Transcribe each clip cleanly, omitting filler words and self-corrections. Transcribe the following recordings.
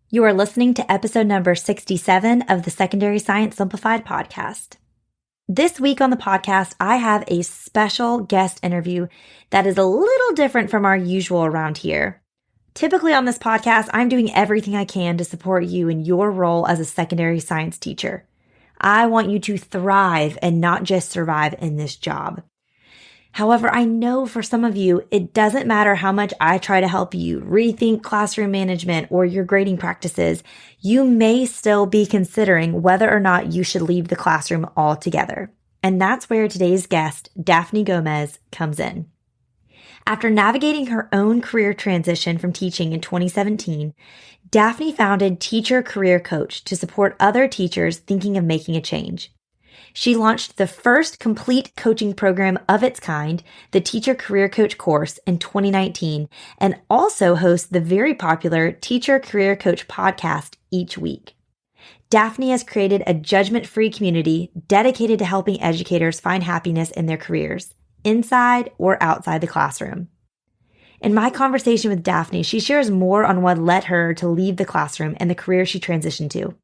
You are listening to episode number 67 of the Secondary Science Simplified podcast. This week on the podcast, I have a special guest interview that is a little different from our usual around here. Typically on this podcast, I'm doing everything I can to support you in your role as a secondary science teacher. I want you to thrive and not just survive in this job. However, I know for some of you, it doesn't matter how much I try to help you rethink classroom management or your grading practices, you may still be considering whether or not you should leave the classroom altogether. And that's where today's guest, Daphne Gomez, comes in. After navigating her own career transition from teaching in 2017, Daphne founded Teacher Career Coach to support other teachers thinking of making a change. She launched the first complete coaching program of its kind, the Teacher Career Coach course, in 2019, and also hosts the very popular Teacher Career Coach podcast each week. Daphne has created a judgment-free community dedicated to helping educators find happiness in their careers, inside or outside the classroom. In my conversation with Daphne, she shares more on what led her to leave the classroom and the career she transitioned to.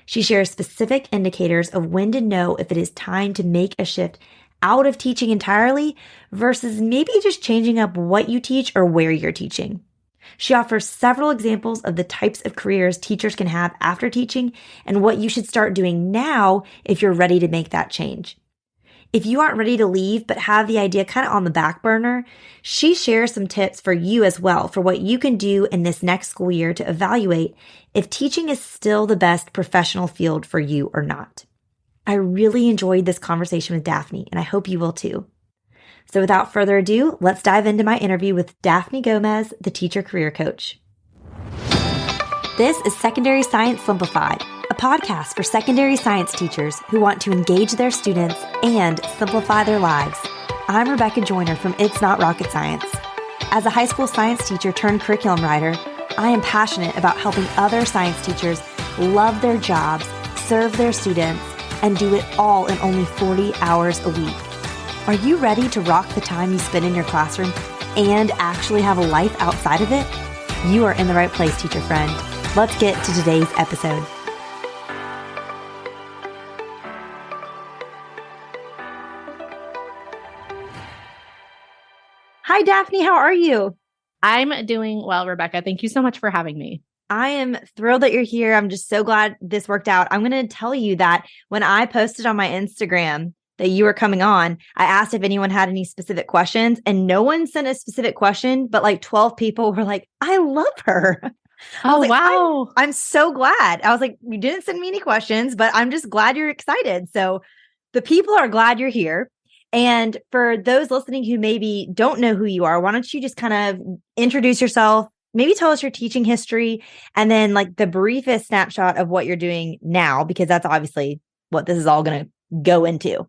She shares specific indicators of when to know if it is time to make a shift out of teaching entirely versus maybe just changing up what you teach or where you're teaching. She offers several examples of the types of careers teachers can have after teaching and what you should start doing now if you're ready to make that change. If you aren't ready to leave but have the idea kind of on the back burner, she shares some tips for you as well for what you can do in this next school year to evaluate if teaching is still the best professional field for you or not. I really enjoyed this conversation with Daphne, and I hope you will too. So without further ado, let's dive into my interview with Daphne Gomez, the Teacher Career Coach. This is Secondary Science Simplified, a podcast for secondary science teachers who want to engage their students and simplify their lives. I'm Rebecca Joyner from It's Not Rocket Science. As a high school science teacher turned curriculum writer, I am passionate about helping other science teachers love their jobs, serve their students, and do it all in only 40 hours a week. Are you ready to rock the time you spend in your classroom and actually have a life outside of it? You are in the right place, teacher friend. Let's get to today's episode. Hi, Daphne. How are you? I'm doing well, Rebecca. Thank you so much for having me. I am thrilled that you're here. I'm just so glad this worked out. I'm going to tell you that when I posted on my Instagram that you were coming on, I asked if anyone had any specific questions, and no one sent a specific question, but like 12 people were like, I love her. Oh, wow. I'm so glad. I was like, you didn't send me any questions, but I'm just glad you're excited. So the people are glad you're here. And for those listening who maybe don't know who you are, why don't you just kind of introduce yourself, maybe tell us your teaching history, and then like the briefest snapshot of what you're doing now, because that's obviously what this is all going to go into.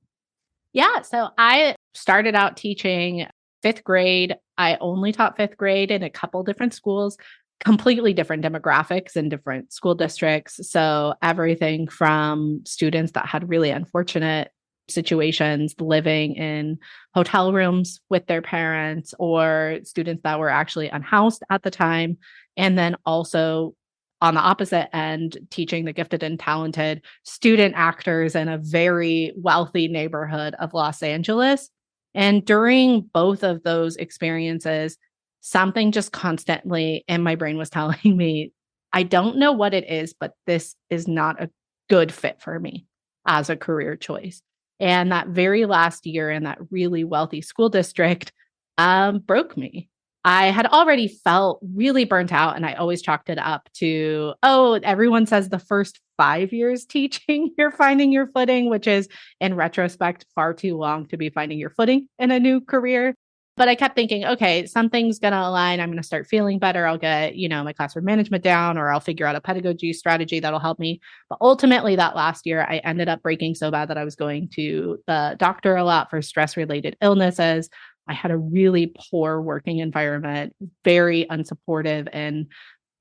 Yeah. So I started out teaching fifth grade. I only taught fifth grade in a couple different schools, completely different demographics and different school districts. So everything from students that had really unfortunate situations living in hotel rooms with their parents, or students that were actually unhoused at the time. And then also on the opposite end, teaching the gifted and talented student actors in a very wealthy neighborhood of Los Angeles. And during both of those experiences, something just constantly in my brain was telling me, I don't know what it is, but this is not a good fit for me as a career choice. And that very last year in that really wealthy school district broke me. I had already felt really burnt out, and I always chalked it up to, oh, everyone says the first 5 years teaching, you're finding your footing, which is in retrospect far too long to be finding your footing in a new career. But I kept thinking, okay, something's going to align. I'm going to start feeling better. I'll get, my classroom management down, or I'll figure out a pedagogy strategy that'll help me. But ultimately that last year, I ended up breaking so bad that I was going to the doctor a lot for stress-related illnesses. I had a really poor working environment, very unsupportive and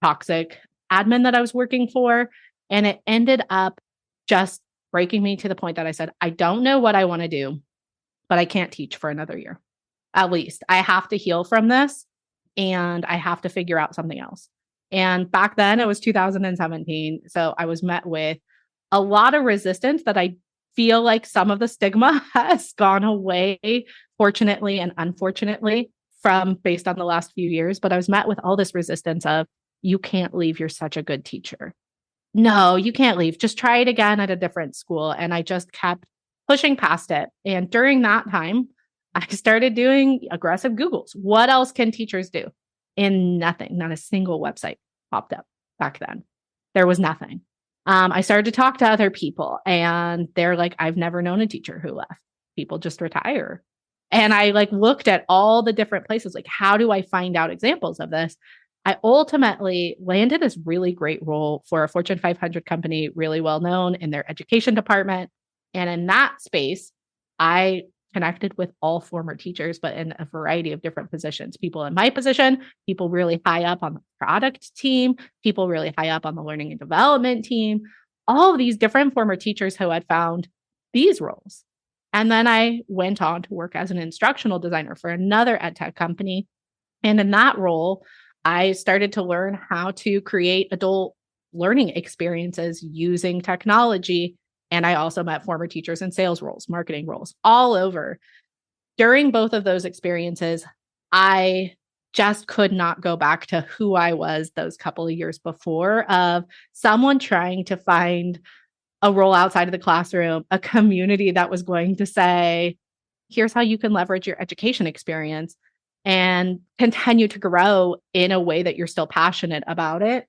toxic admin that I was working for. And it ended up just breaking me to the point that I said, I don't know what I want to do, but I can't teach for another year. At least I have to heal from this, and I have to figure out something else. And back then it was 2017. So I was met with a lot of resistance that I feel like some of the stigma has gone away, fortunately and unfortunately, from based on the last few years. But I was met with all this resistance of, you can't leave. You're such a good teacher. No, you can't leave. Just try it again at a different school. And I just kept pushing past it. And during that time, I started doing aggressive Googles. What else can teachers do? And nothing, not a single website popped up back then. There was nothing. I started to talk to other people, and they're like, I've never known a teacher who left. People just retire. And I like looked at all the different places, like, how do I find out examples of this? I ultimately landed this really great role for a Fortune 500 company, really well known in their education department. And in that space, I connected with all former teachers, but in a variety of different positions. People in my position, people really high up on the product team, people really high up on the learning and development team, all of these different former teachers who had found these roles. And then I went on to work as an instructional designer for another ed tech company. And in that role, I started to learn how to create adult learning experiences using technology. And I also met former teachers in sales roles, marketing roles, all over. During both of those experiences, I just could not go back to who I was those couple of years before, of someone trying to find a role outside of the classroom, a community that was going to say, here's how you can leverage your education experience and continue to grow in a way that you're still passionate about it.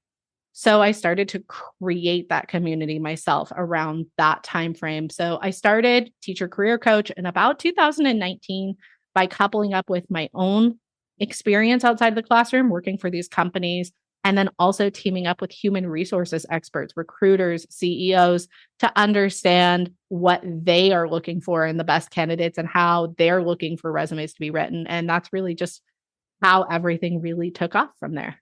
So I started to create that community myself around that time frame. So I started Teacher Career Coach in about 2019 by coupling up with my own experience outside the classroom, working for these companies, and then also teaming up with human resources experts, recruiters, CEOs, to understand what they are looking for in the best candidates and how they're looking for resumes to be written. And that's really just how everything really took off from there.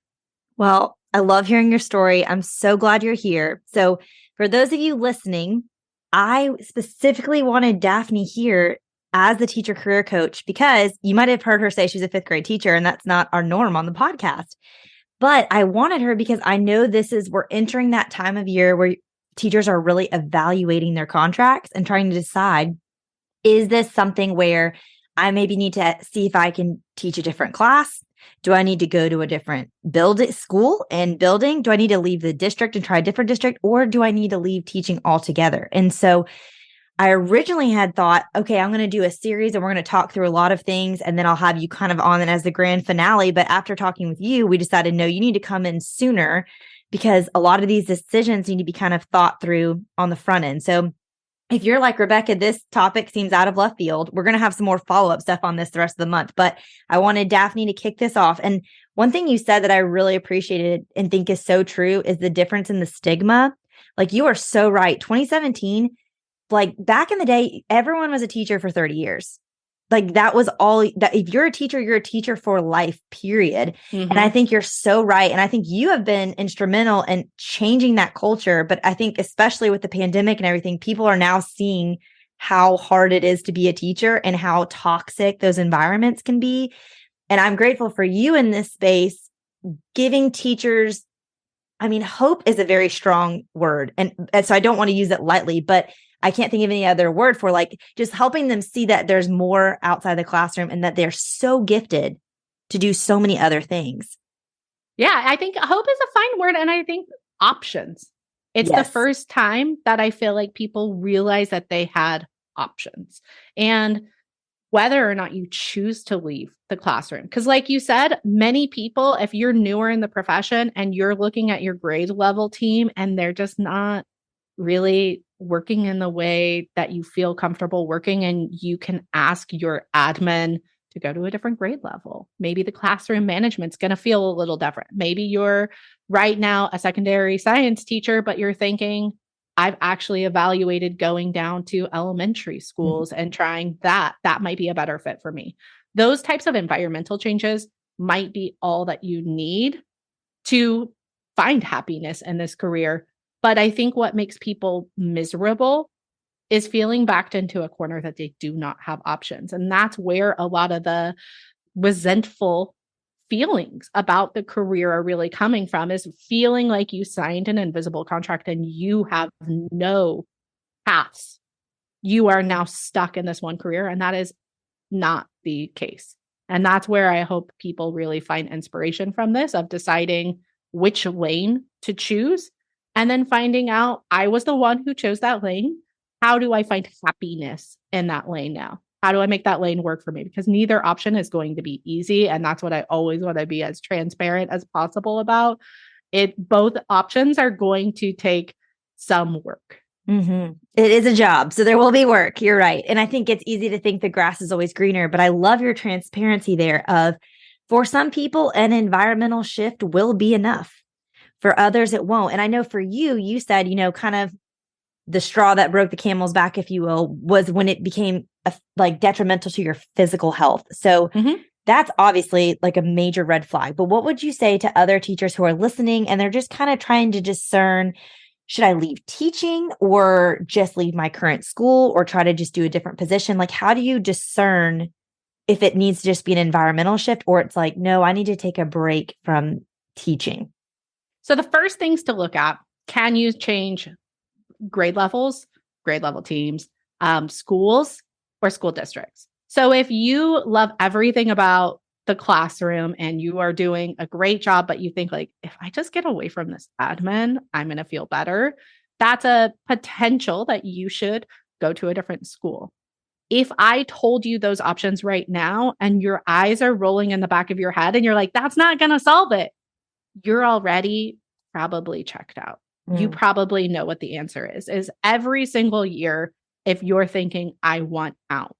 Well, I love hearing your story. I'm so glad you're here. So, for those of you listening, I specifically wanted Daphne here as the teacher career coach because you might have heard her say she's a fifth grade teacher, and that's not our norm on the podcast. But I wanted her because I know we're entering that time of year where teachers are really evaluating their contracts and trying to decide, is this something where I maybe need to see if I can teach a different class? Do I need to go to a different school and building? Do I need to leave the district and try a different district? Or do I need to leave teaching altogether? And so I originally had thought, okay, I'm going to do a series and we're going to talk through a lot of things. And then I'll have you kind of on it as the grand finale. But after talking with you, we decided, no, you need to come in sooner because a lot of these decisions need to be kind of thought through on the front end. So if you're like, Rebecca, this topic seems out of left field, we're going to have some more follow-up stuff on this the rest of the month. But I wanted Daphne to kick this off. And one thing you said that I really appreciated and think is so true is the difference in the stigma. Like, you are so right. 2017, like back in the day, everyone was a teacher for 30 years. Like that was all that. If you're a teacher for life, period. Mm-hmm. And I think you're so right. And I think you have been instrumental in changing that culture. But I think especially with the pandemic and everything, people are now seeing how hard it is to be a teacher and how toxic those environments can be. And I'm grateful for you in this space, giving teachers, I mean, hope is a very strong word. And so I don't want to use it lightly, but I can't think of any other word for like just helping them see that there's more outside the classroom and that they're so gifted to do so many other things. Yeah, I think hope is a fine word. And I think options. It's Yes. the first time that I feel like people realize that they had options. And whether or not you choose to leave the classroom. Because like you said, many people, if you're newer in the profession and you're looking at your grade level team and they're just not really working in the way that you feel comfortable working, and you can ask your admin to go to a different grade level. Maybe the classroom management's going to feel a little different. Maybe you're right now a secondary science teacher, but you're thinking, I've actually evaluated going down to elementary schools and trying that. That might be a better fit for me. Those types of environmental changes might be all that you need to find happiness in this career. But I think what makes people miserable is feeling backed into a corner that they do not have options. And that's where a lot of the resentful feelings about the career are really coming from, is feeling like you signed an invisible contract and you have no paths. You are now stuck in this one career, and that is not the case. And that's where I hope people really find inspiration from this, of deciding which lane to choose and then finding out, I was the one who chose that lane. How do I find happiness in that lane now? How do I make that lane work for me? Because neither option is going to be easy. And that's what I always want to be as transparent as possible about it. Both options are going to take some work. Mm-hmm. It is a job, so there will be work. You're right. And I think it's easy to think the grass is always greener, but I love your transparency there of, for some people, an environmental shift will be enough. For others, it won't. And I know for you, you said, kind of the straw that broke the camel's back, if you will, was when it became like detrimental to your physical health. So that's obviously like a major red flag. But what would you say to other teachers who are listening and they're just kind of trying to discern, should I leave teaching or just leave my current school or try to just do a different position? Like, how do you discern if it needs to just be an environmental shift or it's like, no, I need to take a break from teaching? So the first things to look at, can you change grade levels, grade level teams, schools, or school districts? So if you love everything about the classroom and you are doing a great job, but you think like, if I just get away from this admin, I'm going to feel better. That's a potential that you should go to a different school. If I told you those options right now and your eyes are rolling in the back of your head and you're like, that's not going to solve it, you're already probably checked out. You probably know what the answer is every single year. If you're thinking, I want out,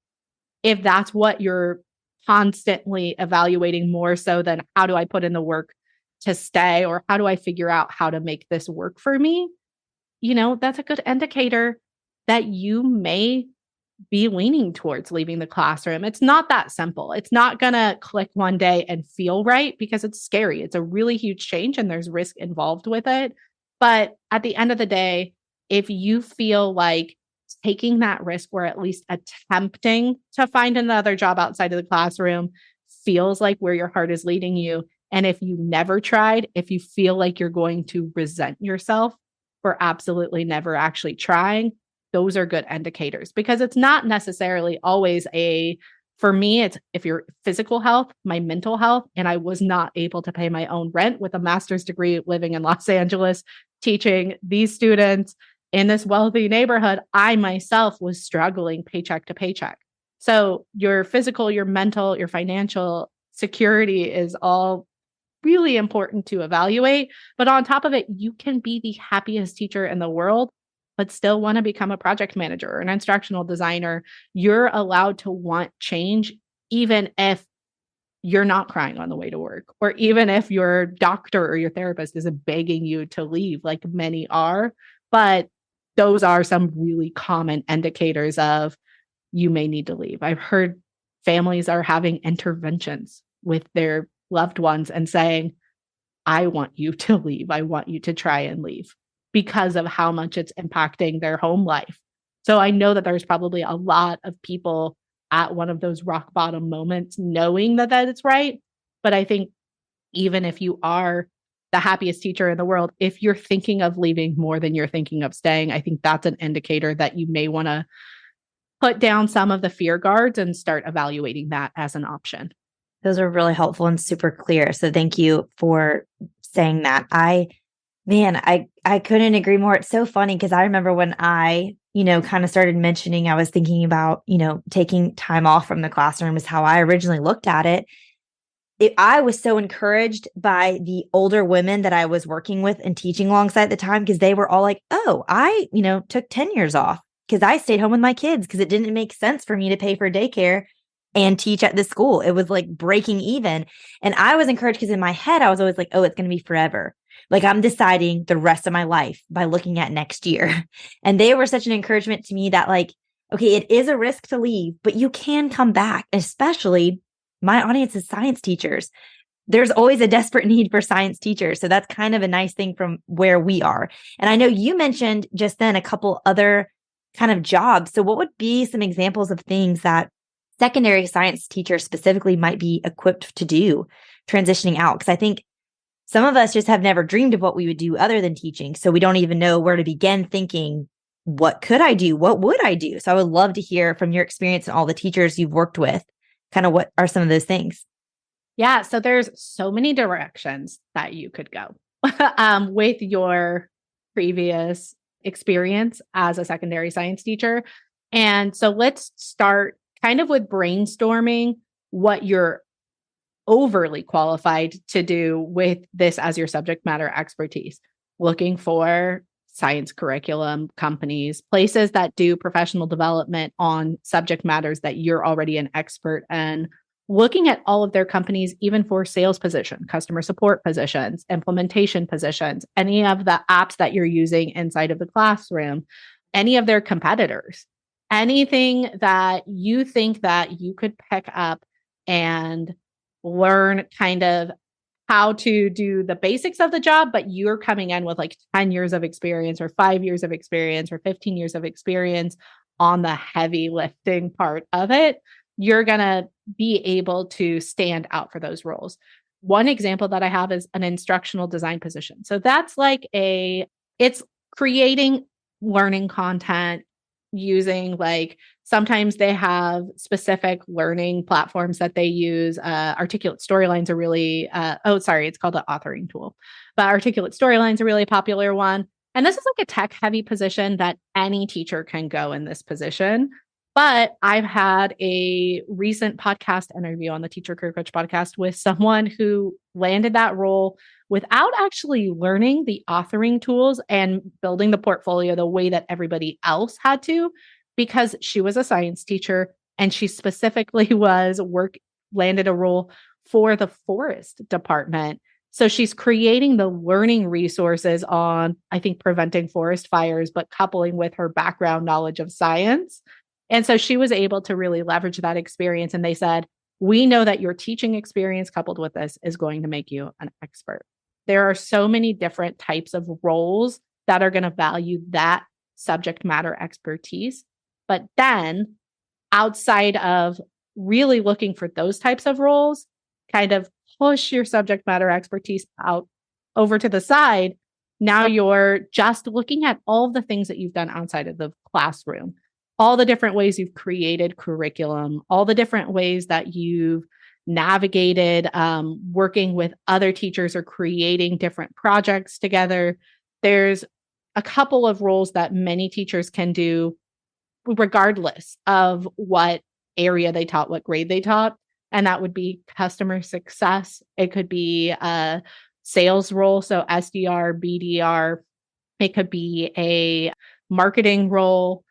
if that's what you're constantly evaluating more so than how do I put in the work to stay, or how do I figure out how to make this work for me, that's a good indicator that you may be leaning towards leaving the classroom. It's not that simple. It's not going to click one day and feel right because it's scary. It's a really huge change and there's risk involved with it. But at the end of the day, if you feel like taking that risk or at least attempting to find another job outside of the classroom feels like where your heart is leading you, and if you never tried, if you feel like you're going to resent yourself for absolutely never actually trying, those are good indicators, because it's not necessarily always for me, it's if your physical health, my mental health, and I was not able to pay my own rent with a master's degree living in Los Angeles, teaching these students in this wealthy neighborhood. I myself was struggling paycheck to paycheck. So your physical, your mental, your financial security is all really important to evaluate. But on top of it, you can be the happiest teacher in the world, but still want to become a project manager or an instructional designer. You're allowed to want change, even if you're not crying on the way to work, or even if your doctor or your therapist isn't begging you to leave, like many are. But those are some really common indicators of you may need to leave. I've heard families are having interventions with their loved ones and saying, I want you to leave. I want you to try and leave, because of how much it's impacting their home life. So I know that there's probably a lot of people at one of those rock bottom moments knowing that it's right. But I think even if you are the happiest teacher in the world, if you're thinking of leaving more than you're thinking of staying, I think that's an indicator that you may want to put down some of the fear guards and start evaluating that as an option. Those are really helpful and super clear. So thank you for saying that. I couldn't agree more. It's so funny because I remember when I, kind of started mentioning, I was thinking about, taking time off from the classroom is how I originally looked at it. I was so encouraged by the older women that I was working with and teaching alongside at the time, because they were all like, oh, I, took 10 years off because I stayed home with my kids because it didn't make sense for me to pay for daycare and teach at this school. It was like breaking even. And I was encouraged because in my head, I was always like, oh, it's going to be forever. Like I'm deciding the rest of my life by looking at next year. And they were such an encouragement to me that like, okay, it is a risk to leave, but you can come back, especially my audience is science teachers. There's always a desperate need for science teachers. So that's kind of a nice thing from where we are. And I know you mentioned just then a couple other kind of jobs. So what would be some examples of things that secondary science teachers specifically might be equipped to do transitioning out? Because I think some of us just have never dreamed of what we would do other than teaching. So we don't even know where to begin thinking, what could I do? What would I do? So I would love to hear from your experience and all the teachers you've worked with, kind of what are some of those things? Yeah. So there's so many directions that you could go with your previous experience as a secondary science teacher. And so let's start kind of with brainstorming what you're overly qualified to do with this as your subject matter expertise. Looking for science curriculum companies, places that do professional development on subject matters that you're already an expert in. Looking at all of their companies, even for sales position, customer support positions, implementation positions, any of the apps that you're using inside of the classroom, any of their competitors, anything that you think that you could pick up and learn kind of how to do the basics of the job, but you're coming in with like 10 years of experience or 5 years of experience or 15 years of experience on the heavy lifting part of it, you're going to be able to stand out for those roles. One example that I have is an instructional design position. So that's like it's creating learning content using like sometimes they have specific learning platforms that they use. Articulate storylines are really, it's called an authoring tool, but articulate storylines are really a popular one. And this is like a tech heavy position that any teacher can go in this position. But I've had a recent podcast interview on the Teacher Career Coach podcast with someone who landed that role without actually learning the authoring tools and building the portfolio the way that everybody else had to, because she was a science teacher and she specifically landed a role for the forest department. So she's creating the learning resources on, I think, preventing forest fires, but coupling with her background knowledge of science. And so she was able to really leverage that experience. And they said, we know that your teaching experience coupled with this is going to make you an expert. There are so many different types of roles that are going to value that subject matter expertise. But then outside of really looking for those types of roles, kind of push your subject matter expertise out over to the side. Now you're just looking at all of the things that you've done outside of the classroom, all the different ways you've created curriculum, all the different ways that you've navigated working with other teachers or creating different projects together. There's a couple of roles that many teachers can do regardless of what area they taught, what grade they taught. And that would be customer success. It could be a sales role, so SDR, BDR. It could be a marketing role,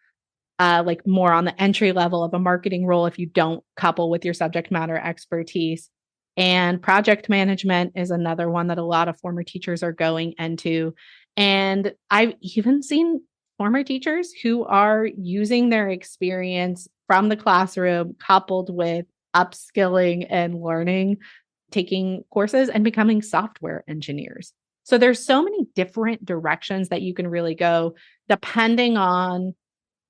like more on the entry level of a marketing role if you don't couple with your subject matter expertise. And project management is another one that a lot of former teachers are going into. And I've even seen former teachers who are using their experience from the classroom coupled with upskilling and learning, taking courses and becoming software engineers. So there's so many different directions that you can really go depending on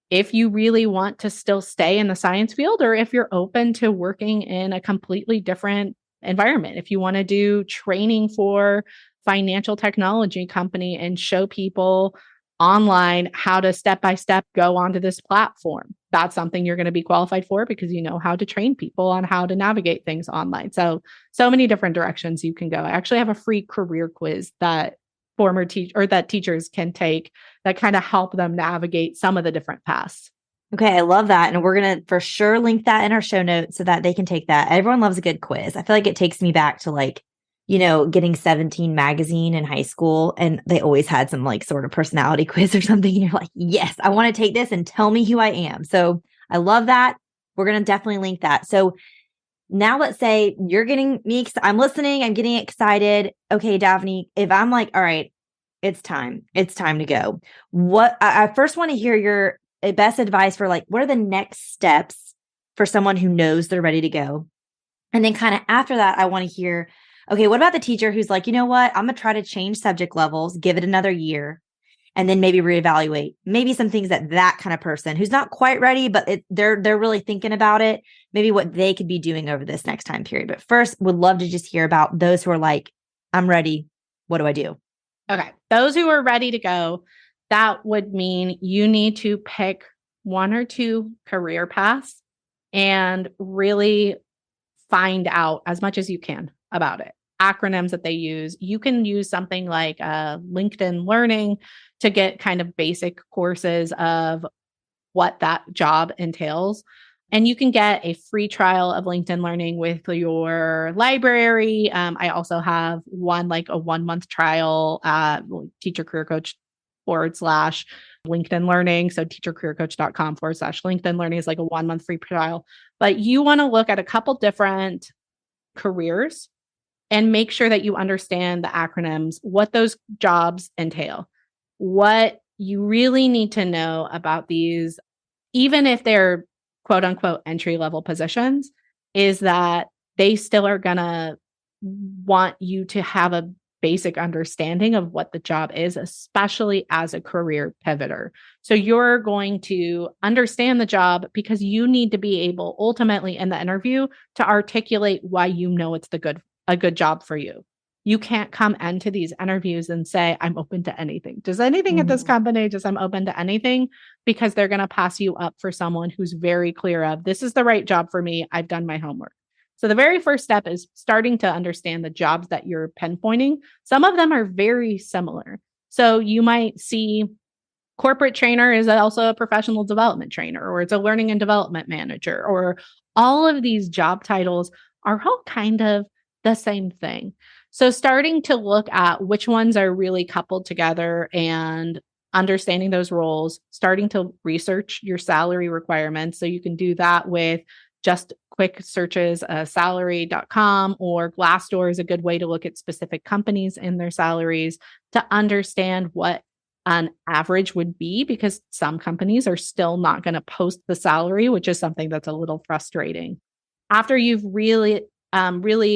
if you really want to still stay in the science field or if you're open to working in a completely different environment. If you want to do training for financial technology company and show people online how to step by step go onto this platform, that's something you're going to be qualified for because you know how to train people on how to navigate things online. So many different directions you can go. I actually have a free career quiz that teachers can take that kind of help them navigate some of the different paths. Okay, I love that. And we're going to for sure link that in our show notes so that they can take that. Everyone loves a good quiz. I feel like it takes me back to like, getting 17 magazine in high school, and they always had some like sort of personality quiz or something. And you're like, yes, I want to take this and tell me who I am. So I love that. We're going to definitely link that. So now let's say you're getting me, I'm listening, I'm getting excited. Okay, Daphne, if I'm like, all right, it's time to go. What I first want to hear your best advice for like, what are the next steps for someone who knows they're ready to go? And then kind of after that, I want to hear, okay, what about the teacher who's like, you know what? I'm going to try to change subject levels, give it another year. and then maybe reevaluate maybe some things that kind of person who's not quite ready, but they're really thinking about it, maybe what they could be doing over this next time period. But first, would love to just hear about those who are like, I'm ready. What do I do? Okay. Those who are ready to go, that would mean you need to pick one or two career paths and really find out as much as you can about it. Acronyms that they use. You can use something like LinkedIn Learning to get kind of basic courses of what that job entails. And you can get a free trial of LinkedIn Learning with your library. I also have like a 1 month trial at Teacher Career Coach / LinkedIn Learning. So teachercareercoach.com / LinkedIn Learning is like a 1 month free trial. But you want to look at a couple different careers and make sure that you understand the acronyms, what those jobs entail, what you really need to know about these, even if they're quote unquote entry level positions, is that they still are going to want you to have a basic understanding of what the job is, especially as a career pivoter. So you're going to understand the job because you need to be able ultimately in the interview to articulate why you know it's a good job for you. You can't come into these interviews and say, I'm open to anything. Does anything at this company, just I'm open to anything, because they're going to pass you up for someone who's very clear of this is the right job for me. I've done my homework. So the very first step is starting to understand the jobs that you're pinpointing. Some of them are very similar. So you might see corporate trainer is also a professional development trainer, or it's a learning and development manager, or all of these job titles are all kind of the same thing. So starting to look at which ones are really coupled together and understanding those roles, starting to research your salary requirements. So you can do that with just quick searches, salary.com or Glassdoor is a good way to look at specific companies and their salaries to understand what an average would be, because some companies are still not going to post the salary, which is something that's a little frustrating. After you've really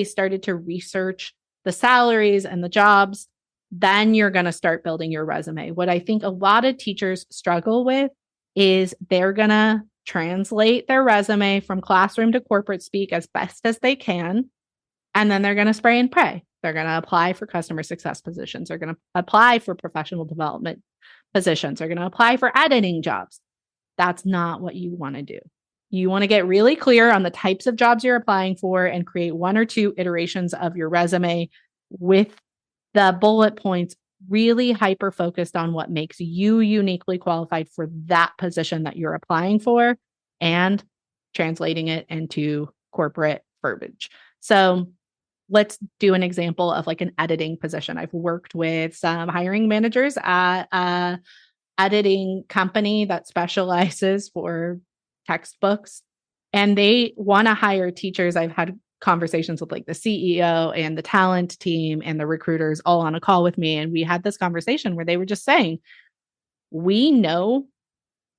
started to research the salaries and the jobs, then you're going to start building your resume. What I think a lot of teachers struggle with is they're going to translate their resume from classroom to corporate speak as best as they can. And then they're going to spray and pray. They're going to apply for customer success positions. They're going to apply for professional development positions. They're going to apply for editing jobs. That's not what you want to do. You want to get really clear on the types of jobs you're applying for and create one or two iterations of your resume with the bullet points really hyper focused on what makes you uniquely qualified for that position that you're applying for and translating it into corporate verbiage. So let's do an example of like an editing position. I've worked with some hiring managers at an editing company that specializes for textbooks, and they want to hire teachers. I've had conversations with like the CEO and the talent team and the recruiters all on a call with me. And we had this conversation where they were just saying, we know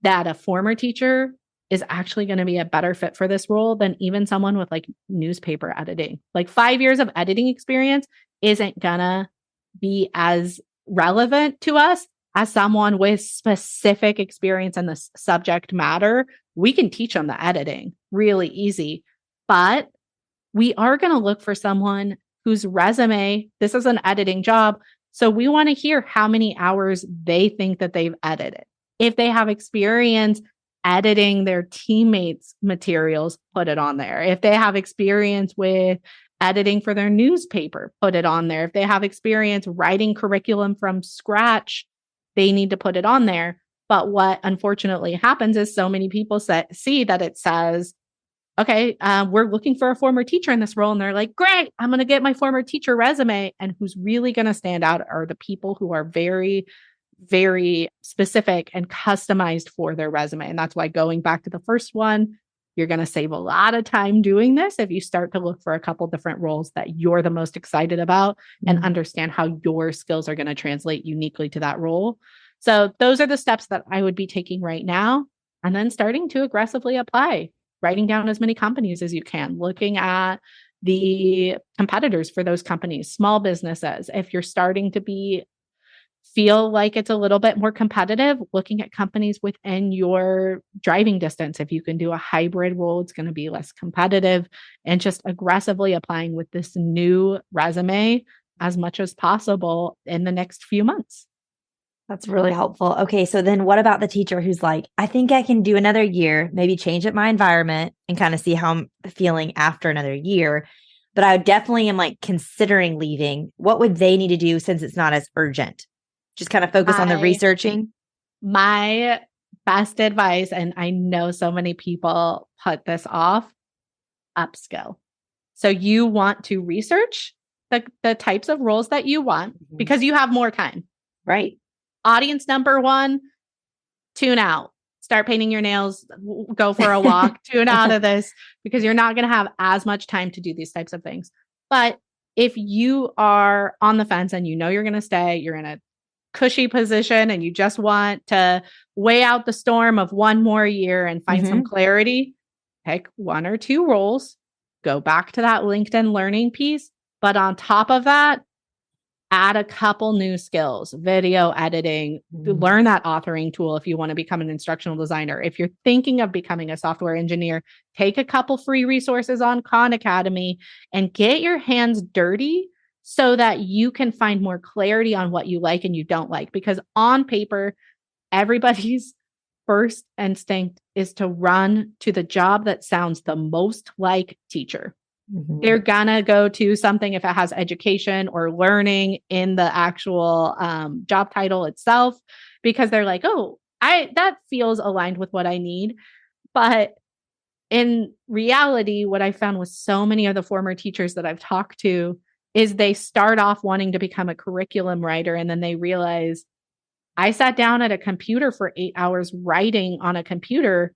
that a former teacher is actually going to be a better fit for this role than even someone with like newspaper editing. Like 5 years of editing experience isn't gonna be as relevant to us as someone with specific experience in this subject matter. We can teach them the editing really easy, but we are going to look for someone whose resume, this is an editing job. So we want to hear how many hours they think that they've edited. If they have experience editing their teammates' materials, put it on there. If they have experience with editing for their newspaper, put it on there. If they have experience writing curriculum from scratch, they need to put it on there. But what unfortunately happens is so many people see that it says, okay, we're looking for a former teacher in this role. And they're like, great, I'm going to get my former teacher resume. And who's really going to stand out are the people who are very, very specific and customized for their resume. And that's why going back to the first one, you're going to save a lot of time doing this if you start to look for a couple different roles that you're the most excited about and understand how your skills are going to translate uniquely to that role. So those are the steps that I would be taking right now. And then starting to aggressively apply, writing down as many companies as you can, looking at the competitors for those companies, small businesses. If you're starting to be feel like it's a little bit more competitive, looking at companies within your driving distance. If you can do a hybrid role, it's going to be less competitive, and just aggressively applying with this new resume as much as possible in the next few months. That's really helpful. Okay, so then what about the teacher who's like, I think I can do another year, maybe change up my environment and kind of see how I'm feeling after another year. But I definitely am like considering leaving. What would they need to do since it's not as urgent? Just kind of focus on the researching. My best advice, and I know so many people put this off, upskill. So you want to research the types of roles that you want because you have more time. Right. Audience number one, tune out. Start painting your nails, go for a walk, tune out of this because you're not going to have as much time to do these types of things. But if you are on the fence and you know you're going to stay, you're in a cushy position and you just want to weigh out the storm of one more year and find some clarity, pick one or two roles, go back to that LinkedIn learning piece. But on top of that, add a couple new skills, video editing, learn that authoring tool if you want to become an instructional designer. If you're thinking of becoming a software engineer, take a couple free resources on Khan Academy and get your hands dirty so that you can find more clarity on what you like and you don't like. Because on paper, everybody's first instinct is to run to the job that sounds the most like teacher. They're gonna go to something if it has education or learning in the actual job title itself, because they're like, oh, that feels aligned with what I need. But in reality, what I found with so many of the former teachers that I've talked to is they start off wanting to become a curriculum writer, and then they realize, I sat down at a computer for 8 hours writing on a computer.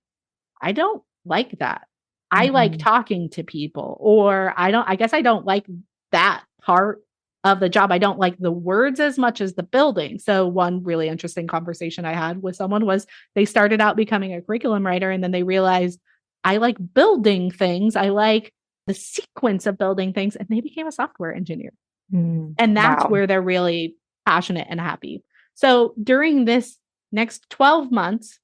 I don't like that. I like talking to people, or I guess I don't like that part of the job. I don't like the words as much as the building. So one really interesting conversation I had with someone was they started out becoming a curriculum writer, and then they realized, I like building things. I like the sequence of building things, and they became a software engineer. And that's where they're really passionate and happy. So during this next 12 months,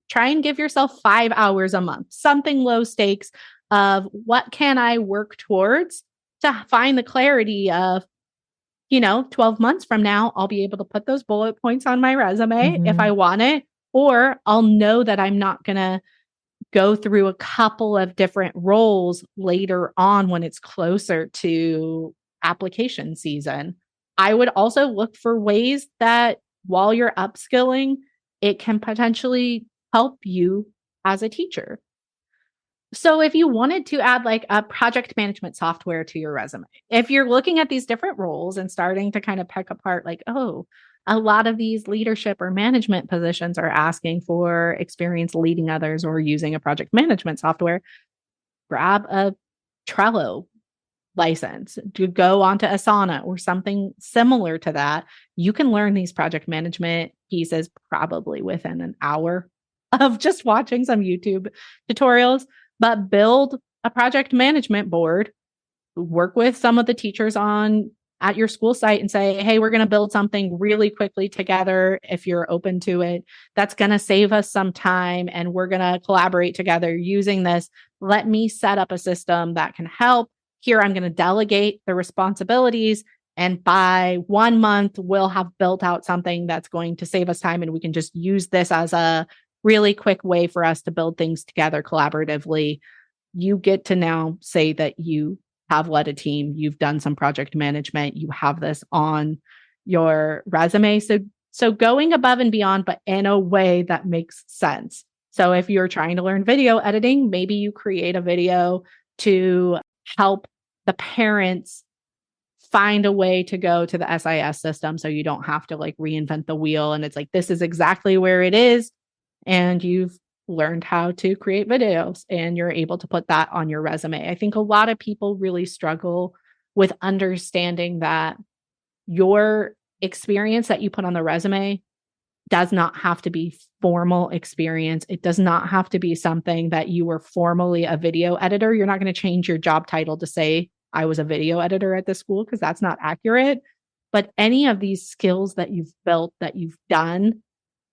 try and give yourself 5 hours a month, something low stakes of what can I work towards to find the clarity of, 12 months from now, I'll be able to put those bullet points on my resume if I want it, or I'll know that I'm not going to go through a couple of different roles later on when it's closer to application season. I would also look for ways that while you're upskilling, it can potentially help you as a teacher. So if you wanted to add like a project management software to your resume, if you're looking at these different roles and starting to kind of pick apart like, oh, a lot of these leadership or management positions are asking for experience leading others or using a project management software, grab a Trello license to go onto Asana or something similar to that. You can learn these project management pieces probably within an hour of just watching some YouTube tutorials, but build a project management board, work with some of the teachers at your school site and say, hey, we're going to build something really quickly together if you're open to it. That's going to save us some time and we're going to collaborate together using this. Let me set up a system that can help. Here, I'm going to delegate the responsibilities. And by 1 month, we'll have built out something that's going to save us time. And we can just use this as a really quick way for us to build things together collaboratively. You get to now say that you have led a team, you've done some project management, you have this on your resume. So going above and beyond, but in a way that makes sense. So if you're trying to learn video editing, maybe you create a video to help the parents find a way to go to the SIS system so you don't have to like reinvent the wheel. And it's like, this is exactly where it is. And you've learned how to create videos and you're able to put that on your resume. I think a lot of people really struggle with understanding that your experience that you put on the resume does not have to be formal experience. It does not have to be something that you were formally a video editor. You're not going to change your job title to say I was a video editor at this school because that's not accurate. But any of these skills that you've built, that you've done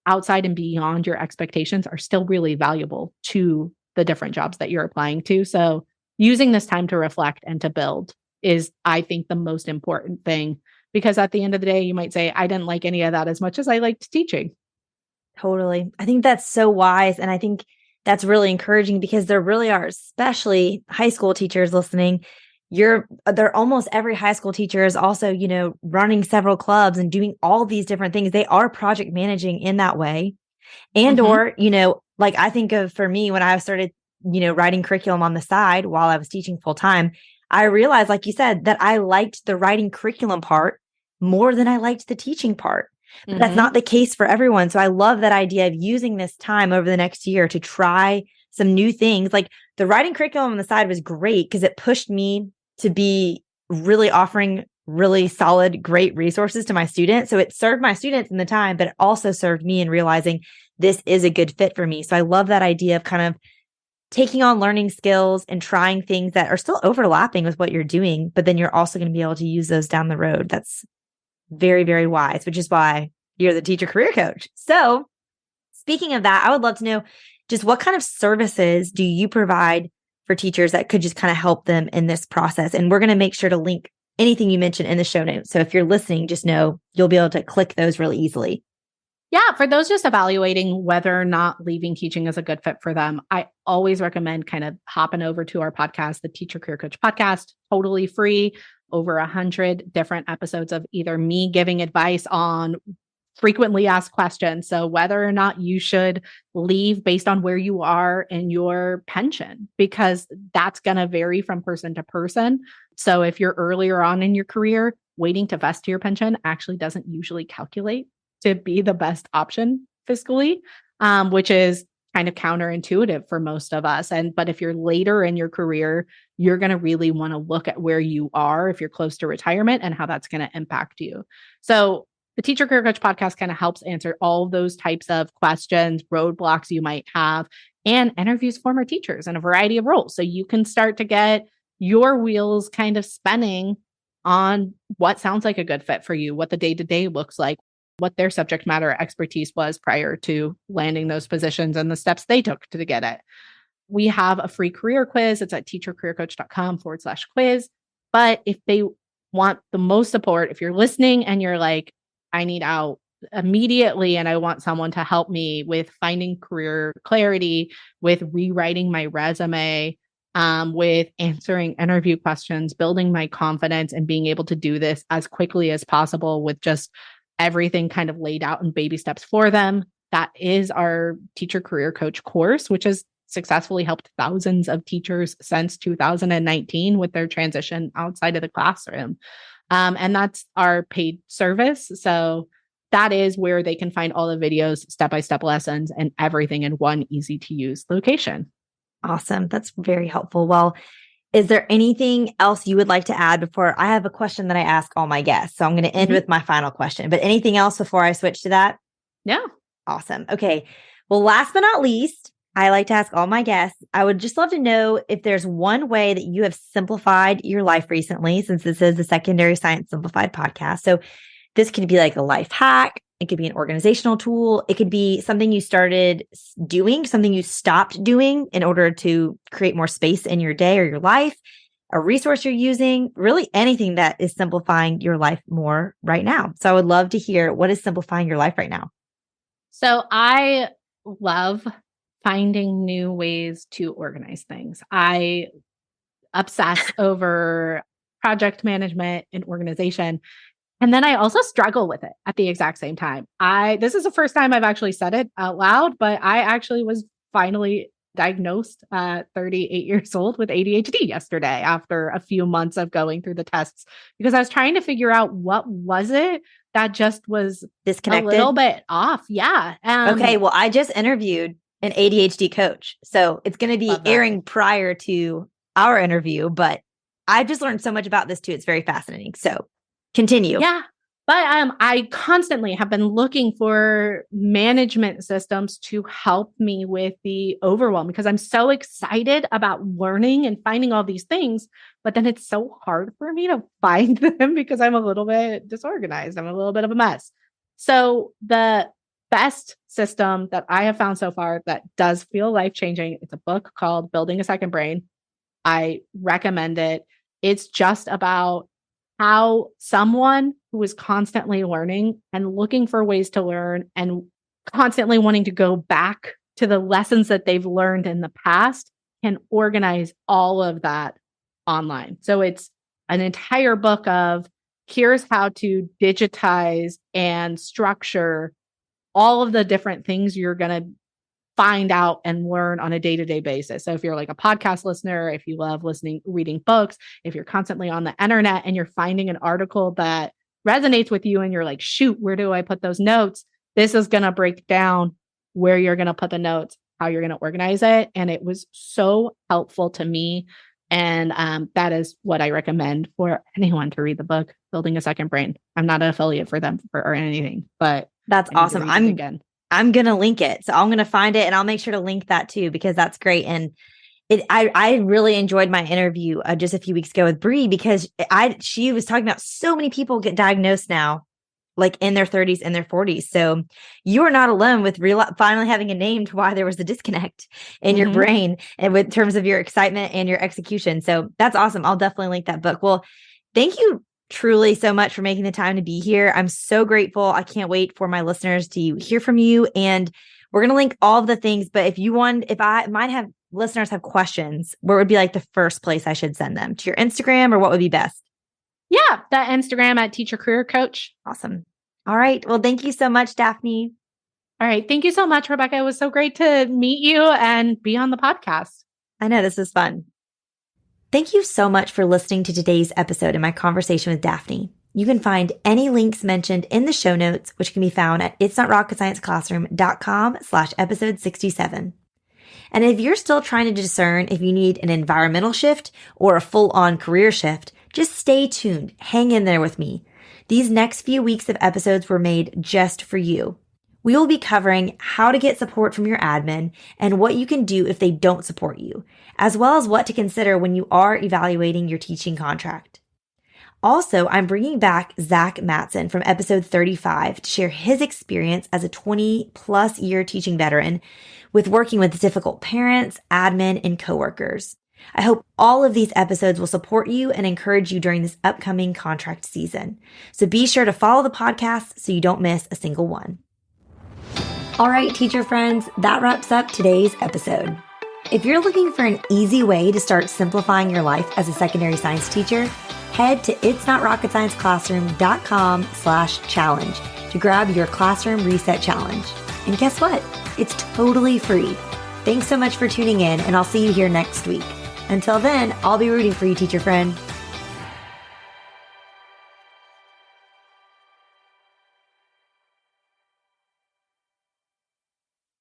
outside and beyond your expectations are still really valuable to the different jobs that you're applying to. So using this time to reflect and to build is, I think, the most important thing, because at the end of the day, you might say, I didn't like any of that as much as I liked teaching. Totally. I think that's so wise. And I think that's really encouraging because there really are, especially high school teachers listening. They're almost every high school teacher is also, running several clubs and doing all these different things. They are project managing in that way. And, or, like I think of for me, when I started, writing curriculum on the side while I was teaching full time, I realized, like you said, that I liked the writing curriculum part more than I liked the teaching part. But that's not the case for everyone. So I love that idea of using this time over the next year to try some new things. Like the writing curriculum on the side was great because it pushed me to be really offering really solid, great resources to my students. So it served my students in the time, but it also served me in realizing this is a good fit for me. So I love that idea of kind of taking on learning skills and trying things that are still overlapping with what you're doing, but then you're also going to be able to use those down the road. That's very, very wise, which is why you're the teacher career coach. So speaking of that, I would love to know just what kind of services do you provide for teachers that could just kind of help them in this process? And we're going to make sure to link anything you mentioned in the show notes. So if you're listening, just know you'll be able to click those really easily. Yeah, for those just evaluating whether or not leaving teaching is a good fit for them, I always recommend kind of hopping over to our podcast, the Teacher Career Coach podcast, totally free. Over 100 different episodes of either me giving advice on frequently asked questions. So whether or not you should leave based on where you are in your pension, because that's going to vary from person to person. So if you're earlier on in your career, waiting to vest your pension actually doesn't usually calculate to be the best option fiscally, which is kind of counterintuitive for most of us. But if you're later in your career, you're going to really want to look at where you are if you're close to retirement and how that's going to impact you. So the Teacher Career Coach podcast kind of helps answer all of those types of questions, roadblocks you might have, and interviews former teachers in a variety of roles. So you can start to get your wheels kind of spinning on what sounds like a good fit for you, what the day-to-day looks like, what their subject matter expertise was prior to landing those positions and the steps they took to get it. We have a free career quiz. It's at teachercareercoach.com/quiz. But if they want the most support, if you're listening and you're like, I need out immediately and I want someone to help me with finding career clarity, with rewriting my resume, with answering interview questions, building my confidence and being able to do this as quickly as possible with just everything kind of laid out in baby steps for them. That is our Teacher Career Coach course, which has successfully helped thousands of teachers since 2019 with their transition outside of the classroom. And that's our paid service. So that is where they can find all the videos, step-by-step lessons, and everything in one easy to use location. Awesome. That's very helpful. Well, is there anything else you would like to add before I have a question that I ask all my guests? So I'm going to end with my final question, but anything else before I switch to that? No. Awesome. Okay. Well, last but not least, I like to ask all my guests, I would just love to know if there's one way that you have simplified your life recently, since this is the Secondary Science Simplified podcast. So this could be like a life hack. It could be an organizational tool. It could be something you started doing, something you stopped doing in order to create more space in your day or your life, a resource you're using, really anything that is simplifying your life more right now. So I would love to hear, what is simplifying your life right now? So I love finding new ways to organize things. I obsess over project management and organization. And then I also struggle with it at the exact same time. This is the first time I've actually said it out loud, but I actually was finally diagnosed at 38 years old with ADHD yesterday after a few months of going through the tests, because I was trying to figure out what was it that just was disconnected, a little bit off. Yeah. Okay. Well, I just interviewed an ADHD coach, so it's going to be airing prior to our interview, but I just learned so much about this too. It's very fascinating. So continue. Yeah. But I constantly have been looking for management systems to help me with the overwhelm because I'm so excited about learning and finding all these things. But then it's so hard for me to find them because I'm a little bit disorganized. I'm a little bit of a mess. So the best system that I have found so far that does feel life-changing, it's a book called Building a Second Brain. I recommend it. It's just about how someone who is constantly learning and looking for ways to learn and constantly wanting to go back to the lessons that they've learned in the past can organize all of that online. So it's an entire book of here's how to digitize and structure all of the different things you're going to find out and learn on a day-to-day basis. So if you're like a podcast listener, if you love reading books, if you're constantly on the internet and you're finding an article that resonates with you and you're like, shoot, where do I put those notes? This is going to break down where you're going to put the notes, how you're going to organize it. And it was so helpful to me. And that is what I recommend for anyone to read the book, Building a Second Brain. I'm not an affiliate for them or anything, but that's awesome. I'm going to link it. So I'm going to find it and I'll make sure to link that too, because that's great. And I really enjoyed my interview just a few weeks ago with Bree because she was talking about so many people get diagnosed now, like in their 30s and their 40s. So you are not alone with finally having a name to why there was a disconnect in your brain and with terms of your excitement and your execution. So that's awesome. I'll definitely link that book. Well, thank you truly so much for making the time to be here. I'm so grateful. I can't wait for my listeners to hear from you. And we're going to link all of the things. But if I might have listeners have questions, where would be like the first place I should send them? To your Instagram, or what would be best? Yeah, the Instagram at Teacher Career Coach. Awesome. All right. Well, thank you so much, Daphne. All right. Thank you so much, Rebecca. It was so great to meet you and be on the podcast. I know, this is fun. Thank you so much for listening to today's episode and my conversation with Daphne. You can find any links mentioned in the show notes, which can be found at itsnotrocketscienceclassroom.com/episode 67. And if you're still trying to discern if you need an environmental shift or a full-on career shift, just stay tuned. Hang in there with me. These next few weeks of episodes were made just for you. We will be covering how to get support from your admin and what you can do if they don't support you, as well as what to consider when you are evaluating your teaching contract. Also, I'm bringing back Zach Matson from episode 35 to share his experience as a 20-plus year teaching veteran with working with difficult parents, admin, and coworkers. I hope all of these episodes will support you and encourage you during this upcoming contract season. So be sure to follow the podcast so you don't miss a single one. All right, teacher friends, that wraps up today's episode. If you're looking for an easy way to start simplifying your life as a secondary science teacher, head to itsnotrocketscienceclassroom.com/challenge to grab your classroom reset challenge. And guess what? It's totally free. Thanks so much for tuning in, and I'll see you here next week. Until then, I'll be rooting for you, teacher friend.